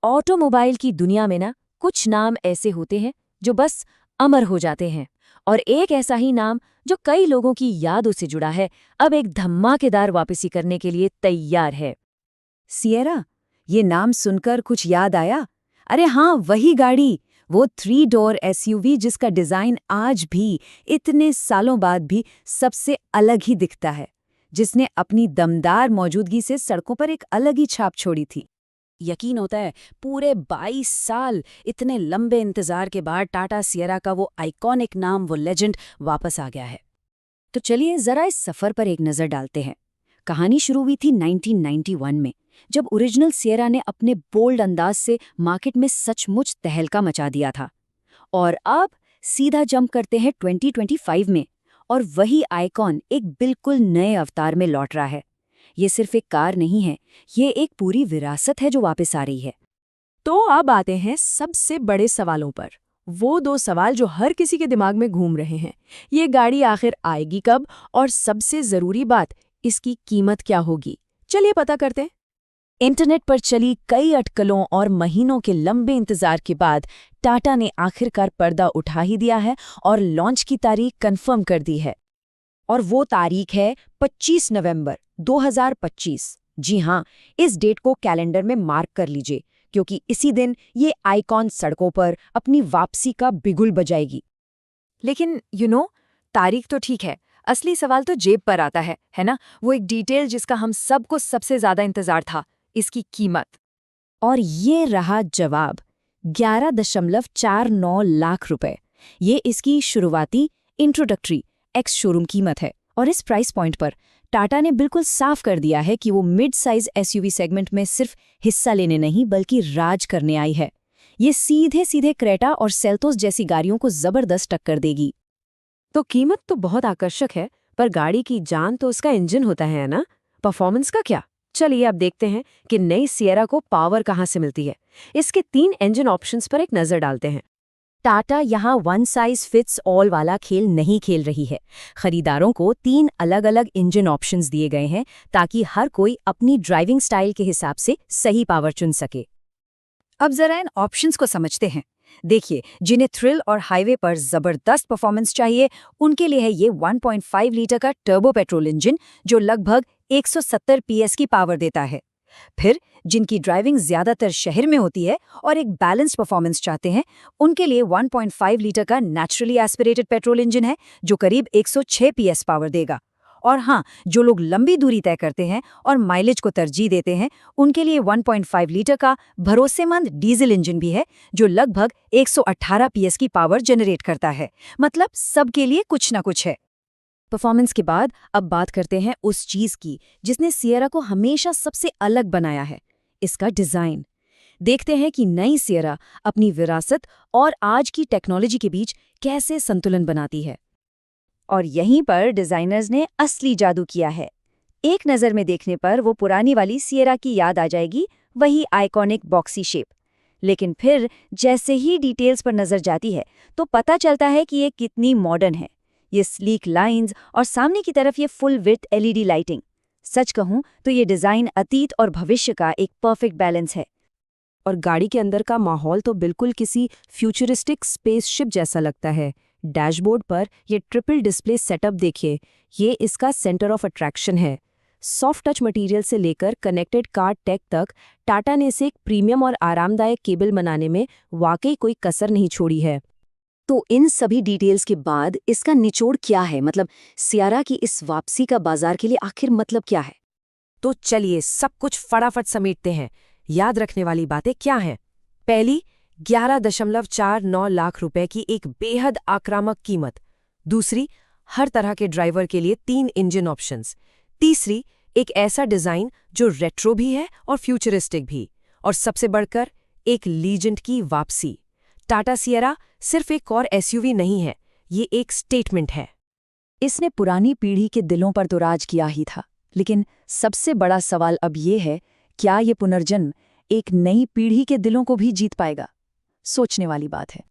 Automobile की दुनिया में ना कुछ नाम ऐसे होते हैं जो बस अमर हो जाते हैं, और एक ऐसा ही नाम जो कई लोगों की यादों से जुड़ा है, अब एक धमाकेदार वापसी करने के लिए तैयार है। सिएरा, ये नाम सुनकर कुछ याद आया? अरे हाँ, वही गाड़ी, वो 3 डोर एसयूवी जिसका डिजाइन आज भी, इतने सालों बाद भी सबसे अलग ही दिखता है, जिसने अपनी दमदार मौजूदगी से सड़कों पर एक अलग ही छाप छोड़ी थी। यकीन होता है पूरे 22 साल इतने लंबे इंतजार के बाद टाटा सिएरा का वो आइकॉनिक नाम, वो लेजेंड वापस आ गया है। तो चलिए जरा इस सफर पर एक नजर डालते हैं। कहानी शुरू हुई थी 1991 में, जब ओरिजिनल सिएरा ने अपने बोल्ड अंदाज से मार्केट में सचमुच तहलका मचा दिया था। और अब सीधा जंप करते हैं 2025 में, और वही आइकॉन एक बिल्कुल नए अवतार में लौट रहा है। ये सिर्फ एक कार नहीं है, ये एक पूरी विरासत है जो वापस आ रही है। तो अब आते हैं सबसे बड़े सवालों पर, वो 2 सवाल जो हर किसी के दिमाग में घूम रहे हैं। ये गाड़ी आखिर आएगी कब, और सबसे जरूरी बात, इसकी कीमत क्या होगी? चलिए पता करते हैं। इंटरनेट पर चली कई अटकलों और महीनों के लंबे इंतजार के बाद टाटा ने आखिरकार पर्दा उठा ही दिया है और लॉन्च की तारीख कंफर्म कर दी है। और वो तारीख है 25 नवंबर 2025। जी हाँ, इस डेट को कैलेंडर में मार्क कर लीजिए, क्योंकि इसी दिन ये आइकॉन सड़कों पर अपनी वापसी का बिगुल बजाएगी। लेकिन तारीख तो ठीक है, असली सवाल तो जेब पर आता है ना? वो एक डिटेल जिसका हम सबको सबसे ज्यादा इंतजार था, इसकी कीमत। और ये रहा जवाब, 11.49 लाख रुपए। ये इसकी शुरुआती इंट्रोडक्टरी एक्स शोरूम कीमत है। और इस प्राइस पॉइंट पर टाटा ने बिल्कुल साफ कर दिया है कि वो मिड साइज एसयूवी सेगमेंट में सिर्फ हिस्सा लेने नहीं बल्कि राज करने आई है। ये सीधे सीधे क्रेटा और सेल्टोस जैसी गाड़ियों को जबरदस्त टक्कर देगी। तो कीमत तो बहुत आकर्षक है, पर गाड़ी की जान तो उसका इंजन होता है ना? परफॉर्मेंस का क्या? चलिए अब देखते हैं कि नई सिएरा को पावर कहाँ से मिलती है। इसके 3 इंजन ऑप्शंस पर एक नजर डालते हैं। टाटा यहाँ वन साइज फिट्स ऑल वाला खेल नहीं खेल रही है। खरीदारों को 3 अलग अलग इंजन ऑप्शंस दिए गए हैं, ताकि हर कोई अपनी ड्राइविंग स्टाइल के हिसाब से सही पावर चुन सके। अब जरा इन ऑप्शंस को समझते हैं। देखिए, जिन्हें थ्रिल और हाईवे पर जबरदस्त परफॉर्मेंस चाहिए, उनके लिए है ये 1.5 लीटर का टर्बो पेट्रोल इंजन, जो लगभग 170 पीएस की पावर देता है। फिर जिनकी ड्राइविंग ज्यादातर शहर में होती है और एक बैलेंस परफॉर्मेंस चाहते हैं, उनके लिए 1.5 लीटर का नेचुरली एस्पिरेटेड पेट्रोल इंजन है, जो करीब 106 पीएस पावर देगा। और हाँ, जो लोग लंबी दूरी तय करते हैं और माइलेज को तरजीह देते हैं, उनके लिए 1.5 लीटर का भरोसेमंद डीजल इंजन भी है, जो लगभग 118 पीएस की पावर जनरेट करता है। मतलब सबके लिए कुछ ना कुछ है। परफॉर्मेंस के बाद अब बात करते हैं उस चीज की जिसने सिएरा को हमेशा सबसे अलग बनाया है, इसका डिजाइन। देखते हैं कि नई सिएरा अपनी विरासत और आज की टेक्नोलॉजी के बीच कैसे संतुलन बनाती है। और यहीं पर डिजाइनर्स ने असली जादू किया है। एक नज़र में देखने पर वो पुरानी वाली सिएरा की याद आ जाएगी, वही आइकॉनिक बॉक्सी शेप। लेकिन फिर जैसे ही डिटेल्स पर नजर जाती है, तो पता चलता है कि ये कितनी मॉडर्न है। ये स्लीक लाइंस और सामने की तरफ ये फुल विड्थ एलईडी लाइटिंग। सच कहूं तो ये डिजाइन अतीत और भविष्य का एक परफेक्ट बैलेंस है। और गाड़ी के अंदर का माहौल तो बिल्कुल किसी फ्यूचरिस्टिक स्पेसशिप जैसा लगता है। डैशबोर्ड पर ये ट्रिपल डिस्प्ले सेटअप देखिए, ये इसका सेंटर ऑफ अट्रैक्शन है। सॉफ्ट टच मटेरियल से लेकर कनेक्टेड कार टेक तक टाटा ने इसे एक प्रीमियम और आरामदायक केबल बनाने में वाकई कोई कसर नहीं छोड़ी है। तो इन सभी डिटेल्स के बाद इसका निचोड़ क्या है? मतलब सिएरा की इस वापसी का बाजार के लिए आखिर मतलब क्या है? तो चलिए सब कुछ फटाफट समेटते हैं। याद रखने वाली बातें क्या हैं? पहली, 11.49 लाख रुपए की एक बेहद आक्रामक कीमत। दूसरी, हर तरह के ड्राइवर के लिए 3 इंजन ऑप्शंस। तीसरी, एक ऐसा डिजाइन जो रेट्रो भी है और फ्यूचरिस्टिक भी। और सबसे बढ़कर एक लीजेंड की वापसी। टाटा सिएरा सिर्फ एक और एसयूवी नहीं है, ये एक स्टेटमेंट है। इसने पुरानी पीढ़ी के दिलों पर तो राज किया ही था, लेकिन सबसे बड़ा सवाल अब ये है, क्या ये पुनर्जन्म एक नई पीढ़ी के दिलों को भी जीत पाएगा? सोचने वाली बात है।